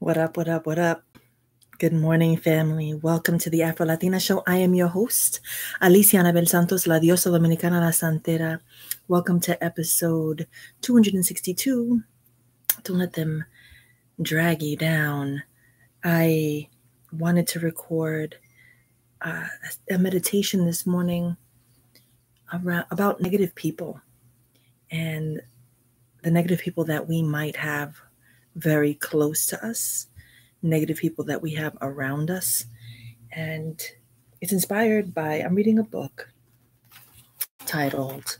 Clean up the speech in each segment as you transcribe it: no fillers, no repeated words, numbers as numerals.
What up, what up, what up? Good morning, family. Welcome to the Afro Latina Show. I am your host, Alicia Anabel-Santos, La Diosa Dominicana La Santera. Welcome to episode 262. Don't let them drag you down. I wanted to record a meditation this morning about negative people and the negative people that we might have very close to us, negative people that we have around us. And it's inspired by, I'm reading a book titled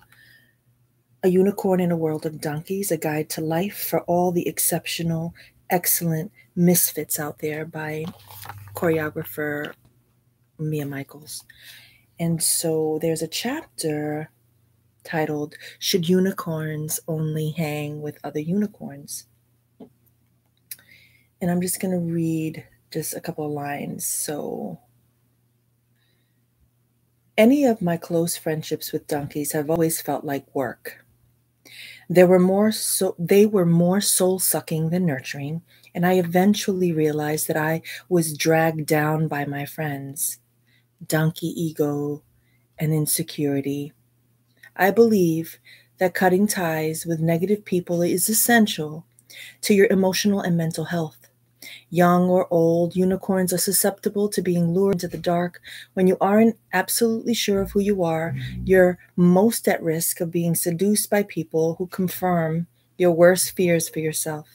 A Unicorn in a World of Donkeys, A Guide to Life for All the Exceptional, Excellent Misfits Out There by choreographer Mia Michaels. And so there's a chapter titled, Should Unicorns Only Hang with Other Unicorns? And I'm just going to read just a couple of lines. So, any of my close friendships with donkeys have always felt like work. They were more soul-sucking than nurturing, and I eventually realized that I was dragged down by my friends, donkey ego and insecurity. I believe that cutting ties with negative people is essential to your emotional and mental health. Young or old, unicorns are susceptible to being lured into the dark. When you aren't absolutely sure of who you are, you're most at risk of being seduced by people who confirm your worst fears for yourself.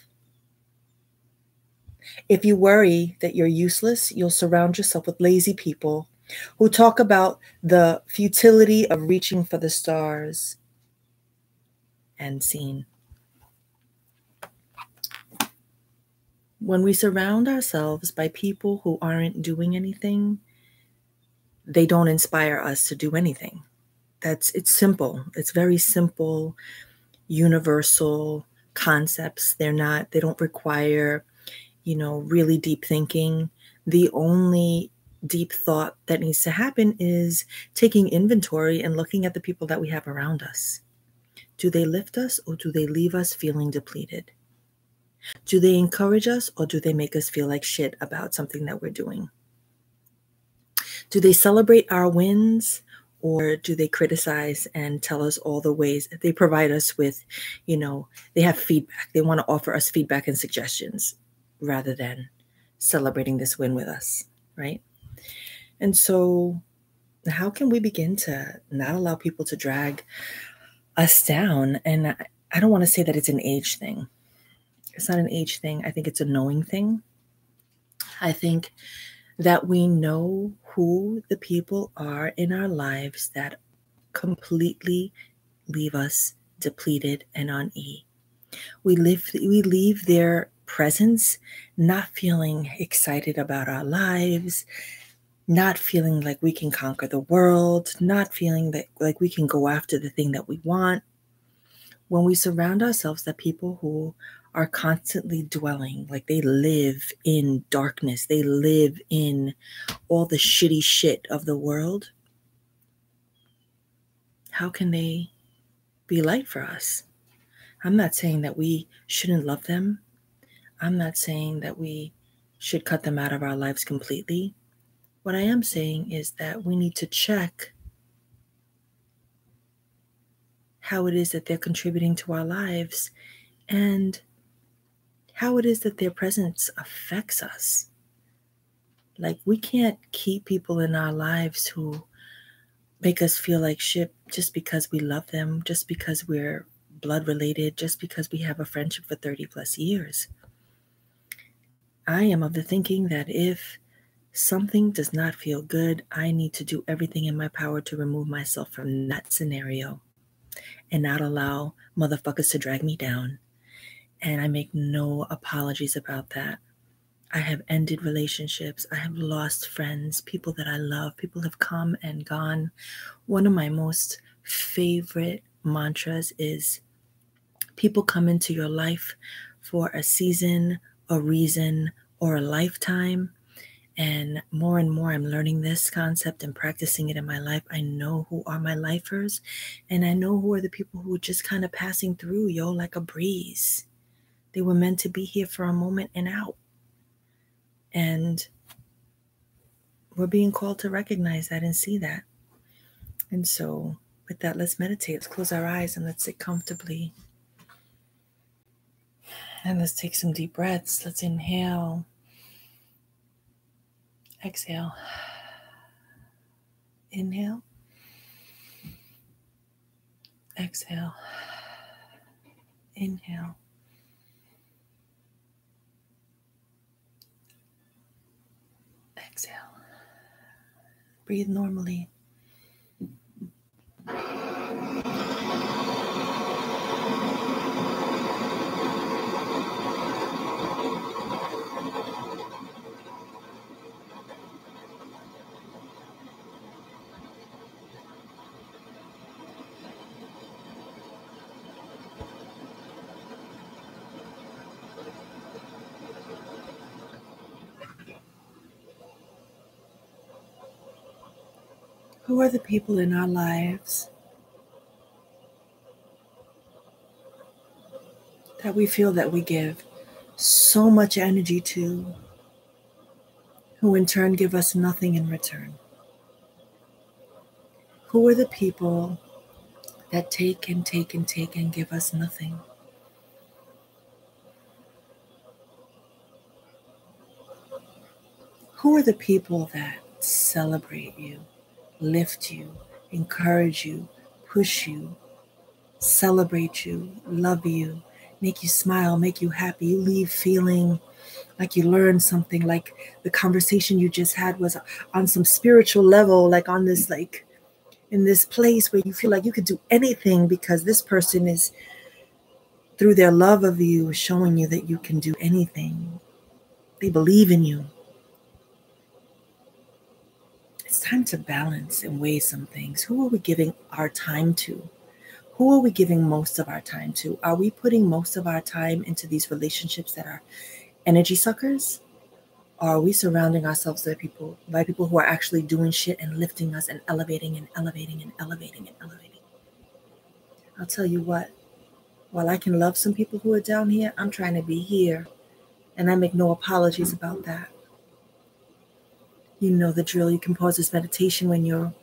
If you worry that you're useless, you'll surround yourself with lazy people who talk about the futility of reaching for the stars. End scene. When we surround ourselves by people who aren't doing anything, they don't inspire us to do anything. It's simple. It's very simple, universal concepts. They don't require, really deep thinking. The only deep thought that needs to happen is taking inventory and looking at the people that we have around us. Do they lift us or do they leave us feeling depleted? Do they encourage us or do they make us feel like shit about something that we're doing? Do they celebrate our wins or do they criticize and tell us all the ways that they provide us with, they have feedback. They want to offer us feedback and suggestions rather than celebrating this win with us, right? And so how can we begin to not allow people to drag us down? And I don't want to say that it's an age thing. It's not an age thing. I think it's a knowing thing. I think that we know who the people are in our lives that completely leave us depleted and on E. We leave their presence not feeling excited about our lives, not feeling like we can conquer the world, not feeling that like we can go after the thing that we want. When we surround ourselves with people who are constantly dwelling, like they live in darkness, they live in all the shitty shit of the world, how can they be light for us? I'm not saying that we shouldn't love them. I'm not saying that we should cut them out of our lives completely. What I am saying is that we need to check how it is that they're contributing to our lives and how it is that their presence affects us. Like, we can't keep people in our lives who make us feel like shit just because we love them, just because we're blood related, just because we have a friendship for 30 plus years. I am of the thinking that if something does not feel good, I need to do everything in my power to remove myself from that scenario and not allow motherfuckers to drag me down. And I make no apologies about that. I have ended relationships. I have lost friends, people that I love. People have come and gone. One of my most favorite mantras is people come into your life for a season, a reason, or a lifetime. And more I'm learning this concept and practicing it in my life. I know who are my lifers, and I know who are the people who are just kind of passing through, like a breeze. They were meant to be here for a moment and out. And we're being called to recognize that and see that. And so with that, let's meditate. Let's close our eyes and let's sit comfortably. And let's take some deep breaths. Let's inhale. Exhale. Inhale. Exhale. Inhale. Exhale. Breathe normally. Who are the people in our lives that we feel that we give so much energy to, who in turn give us nothing in return? Who are the people that take and take and take and give us nothing? Who are the people that celebrate you, lift you, encourage you, push you, celebrate you, love you, make you smile, make you happy? You leave feeling like you learned something, like the conversation you just had was on some spiritual level, like on this, like in this place where you feel like you could do anything because this person is, through their love of you, showing you that you can do anything. They believe in you. It's time to balance and weigh some things. Who are we giving our time to? Who are we giving most of our time to? Are we putting most of our time into these relationships that are energy suckers? Or are we surrounding ourselves by people who are actually doing shit and lifting us and elevating and elevating and elevating and elevating? I'll tell you what, while I can love some people who are down here, I'm trying to be here. And I make no apologies about that. You know the drill. You can pause this meditation when you're,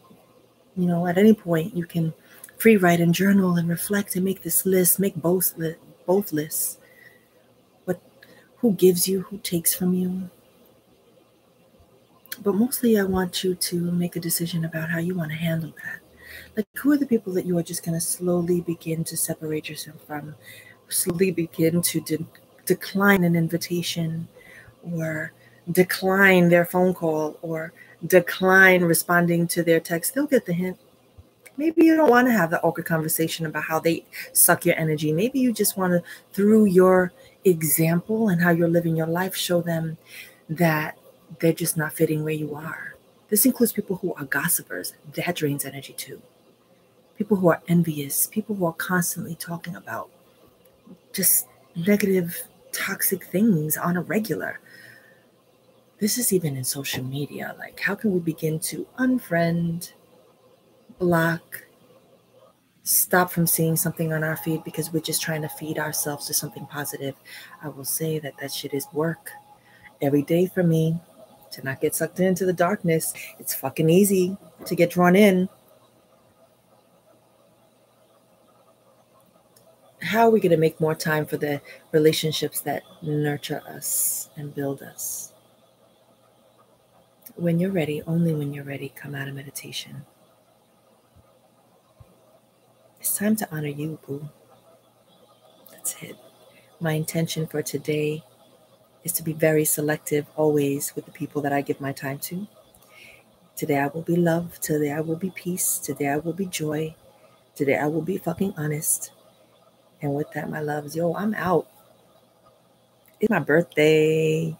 at any point. You can free write and journal and reflect and make this list, make both lists. Who gives you, who takes from you. But mostly I want you to make a decision about how you want to handle that. Like, who are the people that you are just going to slowly begin to separate yourself from, slowly begin to decline an invitation, or decline their phone call, or decline responding to their text? They'll get the hint. Maybe you don't want to have the awkward conversation about how they suck your energy. Maybe you just want to, through your example and how you're living your life, show them that they're just not fitting where you are. This includes people who are gossipers. That drains energy too. People who are envious. People who are constantly talking about just negative, toxic things on a regular. This is even in social media. Like, how can we begin to unfriend, block, stop from seeing something on our feed because we're just trying to feed ourselves to something positive? I will say that shit is work every day for me to not get sucked into the darkness. It's fucking easy to get drawn in. How are we going to make more time for the relationships that nurture us and build us? When you're ready, only when you're ready, come out of meditation. It's time to honor you, boo. That's it. My intention for today is to be very selective always with the people that I give my time to. Today I will be love. Today I will be peace. Today I will be joy. Today I will be fucking honest. And with that, my loves, I'm out. It's my birthday.